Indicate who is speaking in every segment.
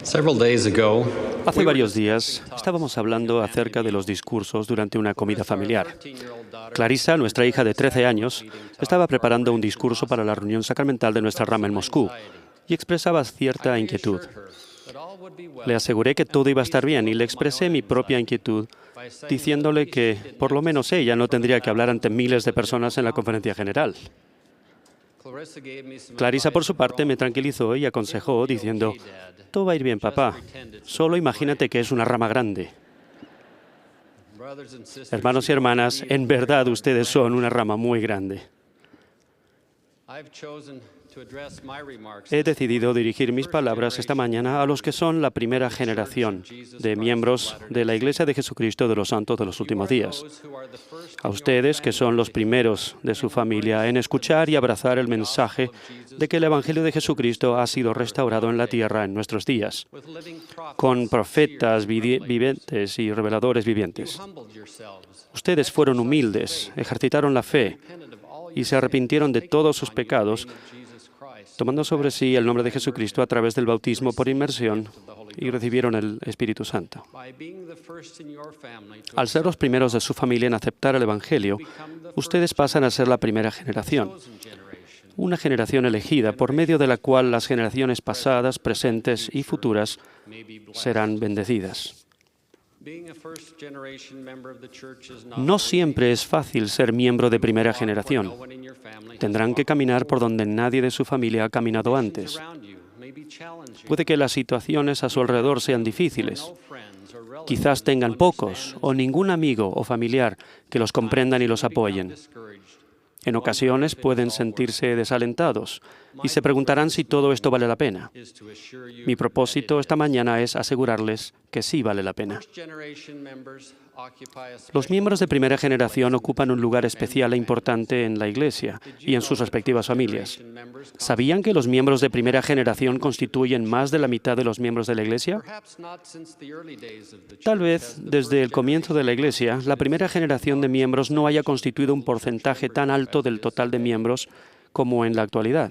Speaker 1: Hace varios días estábamos hablando acerca de los discursos durante una comida familiar. Clarissa, nuestra hija de 13 años, estaba preparando un discurso para la reunión sacramental de nuestra rama en Moscú y expresaba cierta inquietud. Le aseguré que todo iba a estar bien y le expresé mi propia inquietud diciéndole que por lo menos ella no tendría que hablar ante miles de personas en la conferencia general. Clarissa, por su parte, me tranquilizó y aconsejó diciendo: «Todo va a ir bien, papá. Solo imagínate que es una rama grande». Hermanos y hermanas, en verdad ustedes son una rama muy grande. He decidido dirigir mis palabras esta mañana a los que son la primera generación de miembros de la Iglesia de Jesucristo de los Santos de los Últimos Días. A ustedes, que son los primeros de su familia en escuchar y abrazar el mensaje de que el Evangelio de Jesucristo ha sido restaurado en la tierra en nuestros días, con profetas vivientes y reveladores vivientes. Ustedes fueron humildes, ejercitaron la fe y se arrepintieron de todos sus pecados, tomando sobre sí el nombre de Jesucristo a través del bautismo por inmersión, y recibieron el Espíritu Santo. Al ser los primeros de su familia en aceptar el Evangelio, ustedes pasan a ser la primera generación, una generación elegida por medio de la cual las generaciones pasadas, presentes y futuras serán bendecidas. No siempre es fácil ser miembro de primera generación. Tendrán que caminar por donde nadie de su familia ha caminado antes. Puede que las situaciones a su alrededor sean difíciles. Quizás tengan pocos o ningún amigo o familiar que los comprendan y los apoyen. En ocasiones pueden sentirse desalentados y se preguntarán si todo esto vale la pena. Mi propósito esta mañana es asegurarles que sí vale la pena. Los miembros de primera generación ocupan un lugar especial e importante en la Iglesia y en sus respectivas familias. ¿Sabían que los miembros de primera generación constituyen más de la mitad de los miembros de la Iglesia? Tal vez, desde el comienzo de la Iglesia, la primera generación de miembros no haya constituido un porcentaje tan alto del total de miembros como en la actualidad.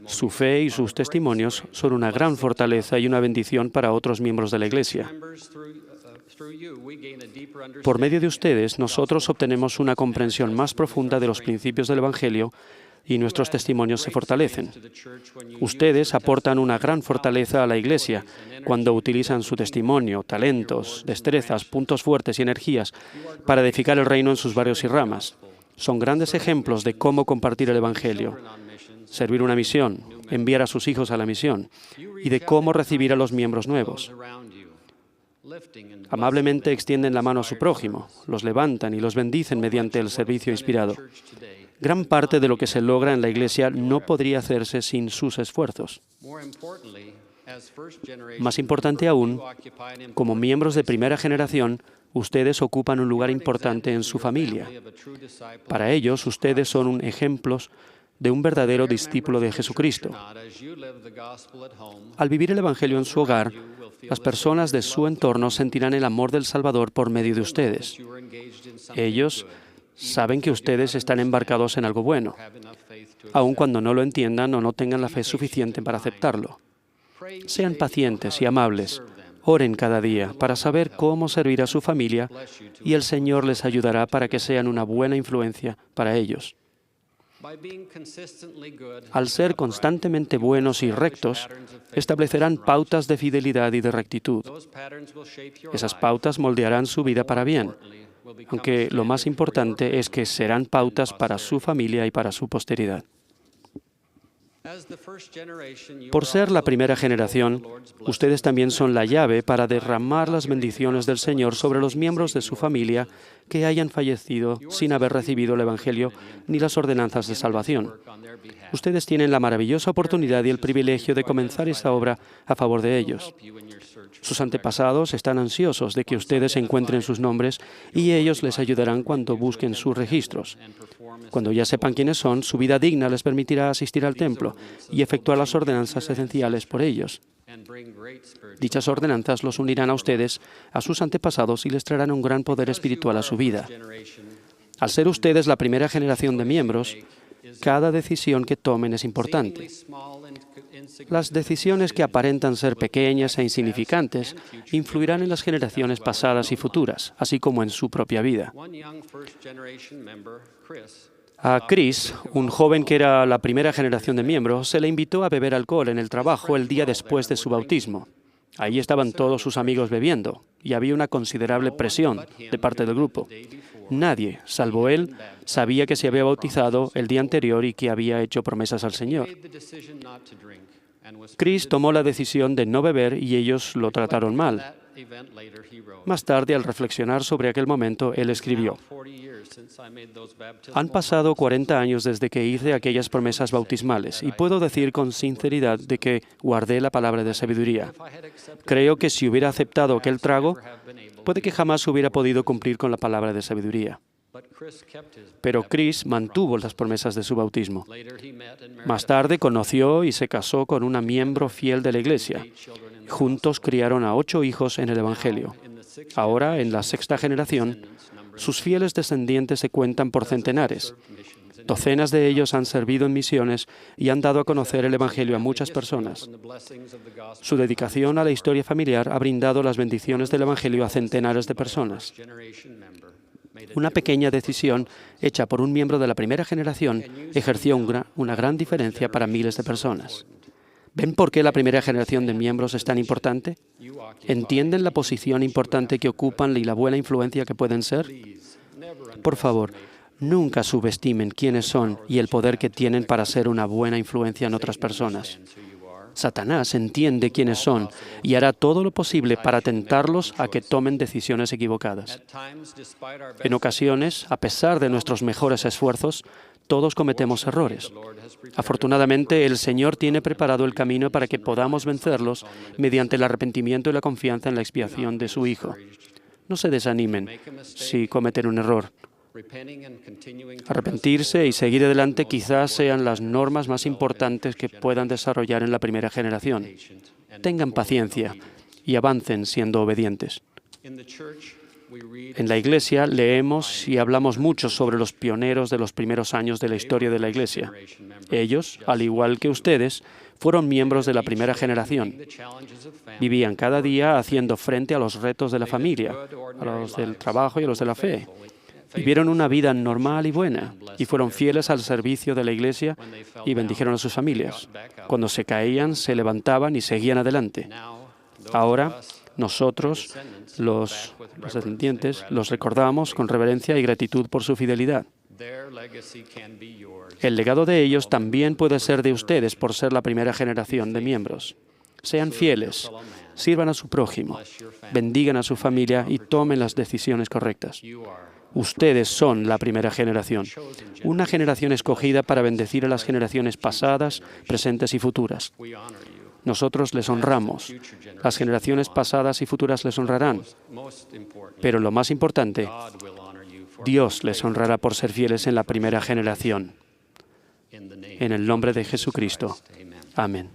Speaker 1: Su fe y sus testimonios son una gran fortaleza y una bendición para otros miembros de la Iglesia. Por medio de ustedes, nosotros obtenemos una comprensión más profunda de los principios del Evangelio y nuestros testimonios se fortalecen. Ustedes aportan una gran fortaleza a la Iglesia cuando utilizan su testimonio, talentos, destrezas, puntos fuertes y energías para edificar el reino en sus barrios y ramas. Son grandes ejemplos de cómo compartir el Evangelio, servir una misión, enviar a sus hijos a la misión y de cómo recibir a los miembros nuevos. Amablemente extienden la mano a su prójimo, los levantan y los bendicen mediante el servicio inspirado. Gran parte de lo que se logra en la Iglesia no podría hacerse sin sus esfuerzos. Más importante aún, como miembros de primera generación, ustedes ocupan un lugar importante en su familia. Para ellos, ustedes son ejemplos de un verdadero discípulo de Jesucristo. Al vivir el Evangelio en su hogar, las personas de su entorno sentirán el amor del Salvador por medio de ustedes. Ellos saben que ustedes están embarcados en algo bueno, aun cuando no lo entiendan o no tengan la fe suficiente para aceptarlo. Sean pacientes y amables. Oren cada día para saber cómo servir a su familia y el Señor les ayudará para que sean una buena influencia para ellos. Al ser constantemente buenos y rectos, establecerán pautas de fidelidad y de rectitud. Esas pautas moldearán su vida para bien, aunque lo más importante es que serán pautas para su familia y para su posteridad. Por ser la primera generación, ustedes también son la llave para derramar las bendiciones del Señor sobre los miembros de su familia que hayan fallecido sin haber recibido el Evangelio ni las ordenanzas de salvación. Ustedes tienen la maravillosa oportunidad y el privilegio de comenzar esta obra a favor de ellos. Sus antepasados están ansiosos de que ustedes encuentren sus nombres y ellos les ayudarán cuando busquen sus registros. Cuando ya sepan quiénes son, su vida digna les permitirá asistir al templo y efectuar las ordenanzas esenciales por ellos. Dichas ordenanzas los unirán a ustedes, a sus antepasados y les traerán un gran poder espiritual a su vida. Al ser ustedes la primera generación de miembros, cada decisión que tomen es importante. Las decisiones que aparentan ser pequeñas e insignificantes influirán en las generaciones pasadas y futuras, así como en su propia vida. A Chris, un joven que era la primera generación de miembros, se le invitó a beber alcohol en el trabajo el día después de su bautismo. Ahí estaban todos sus amigos bebiendo y había una considerable presión de parte del grupo. Nadie, salvo él, sabía que se había bautizado el día anterior y que había hecho promesas al Señor. Chris tomó la decisión de no beber y ellos lo trataron mal. Más tarde, al reflexionar sobre aquel momento, él escribió: han pasado 40 años desde que hice aquellas promesas bautismales y puedo decir con sinceridad de que guardé la palabra de sabiduría. Creo que si hubiera aceptado aquel trago, puede que jamás hubiera podido cumplir con la palabra de sabiduría. Pero Chris mantuvo las promesas de su bautismo. Más tarde conoció y se casó con una miembro fiel de la Iglesia. Juntos criaron a 8 hijos en el Evangelio. Ahora, en la 6ª generación, sus fieles descendientes se cuentan por centenares. Docenas de ellos han servido en misiones y han dado a conocer el Evangelio a muchas personas. Su dedicación a la historia familiar ha brindado las bendiciones del Evangelio a centenares de personas. Una pequeña decisión hecha por un miembro de la primera generación ejerció una gran diferencia para miles de personas. ¿Ven por qué la primera generación de miembros es tan importante? ¿Entienden la posición importante que ocupan y la buena influencia que pueden ser? Por favor, nunca subestimen quiénes son y el poder que tienen para ser una buena influencia en otras personas. Satanás entiende quiénes son y hará todo lo posible para tentarlos a que tomen decisiones equivocadas. En ocasiones, a pesar de nuestros mejores esfuerzos, todos cometemos errores. Afortunadamente, el Señor tiene preparado el camino para que podamos vencerlos mediante el arrepentimiento y la confianza en la expiación de su Hijo. No se desanimen si cometen un error. Arrepentirse y seguir adelante quizás sean las normas más importantes que puedan desarrollar en la primera generación. Tengan paciencia y avancen siendo obedientes. En la Iglesia leemos y hablamos mucho sobre los pioneros de los primeros años de la historia de la Iglesia. Ellos, al igual que ustedes, fueron miembros de la primera generación. Vivían cada día haciendo frente a los retos de la familia, a los del trabajo y a los de la fe. Vivieron una vida normal y buena y fueron fieles al servicio de la Iglesia y bendijeron a sus familias. Cuando se caían, se levantaban y seguían adelante. Ahora, nosotros, los descendientes, los recordamos con reverencia y gratitud por su fidelidad. El legado de ellos también puede ser de ustedes por ser la primera generación de miembros. Sean fieles, sirvan a su prójimo, bendigan a su familia y tomen las decisiones correctas. Ustedes son la primera generación, una generación escogida para bendecir a las generaciones pasadas, presentes y futuras. Nosotros les honramos. Las generaciones pasadas y futuras les honrarán. Pero lo más importante, Dios les honrará por ser fieles en la primera generación. En el nombre de Jesucristo. Amén.